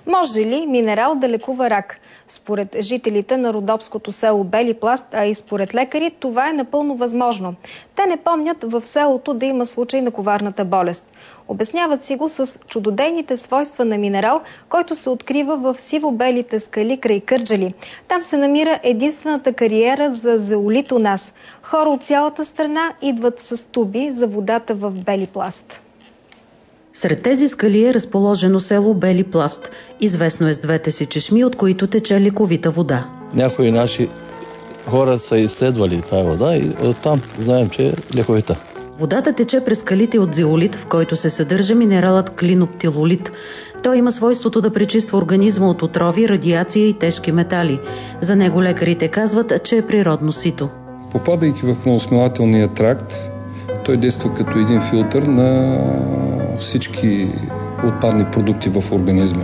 Може ли минерал да лекува рак? Според жителите на родопското село Бели пласт, а и според лекари, това е напълно възможно. Те не помнят в селото да има случай на коварната болест. Обясняват си го с чудодейните свойства на минерал, който се открива в сиво-белите скали край Кърджали. Там се намира единствената кариера за зеолит у нас. Хора от цялата страна идват с туби за водата в Бели пласт. Сред тези скали е разположено село Бели пласт. Известно е с двете си чешми, от които тече лековита вода. Някои наши хора са изследвали тази вода и оттам знаем, че е лековита. Водата тече през скалите от зеолит, в който се съдържа минералът клиноптилолит. Той има свойството да пречиства организма от отрови, радиация и тежки метали. За него лекарите казват, че е природно сито. Попадайки в храносмилателния тракт, той действа като един филтър на всички отпадни продукти в организма.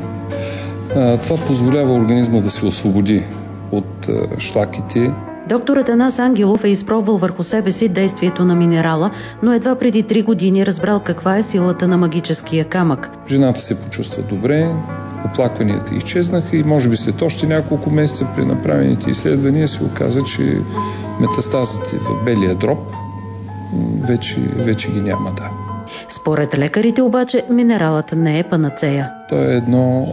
Това позволява организма да се освободи от шлаките. Доктор Атанас Ангелов е изпробвал върху себе си действието на минерала, но едва преди 3 години разбрал каква е силата на магическия камък. Жената се почувства добре, оплакванията изчезнаха и може би след още няколко месеца при направените изследвания се оказа, че метастазите в белия дроб вече ги няма. Да. Според лекарите обаче минералът не е панацея. Той е едно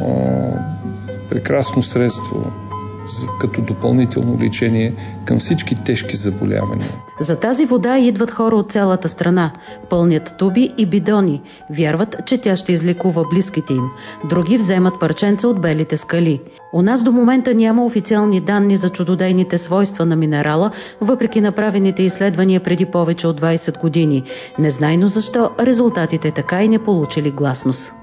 прекрасно средство като допълнително лечение към всички тежки заболявания. За тази вода идват хора от цялата страна. Пълнят туби и бидони. Вярват, че тя ще излекува близките им. Други вземат парченца от белите скали. У нас до момента няма официални данни за чудодейните свойства на минерала, въпреки направените изследвания преди повече от 20 години. Незнайно защо резултатите така и не получили гласност.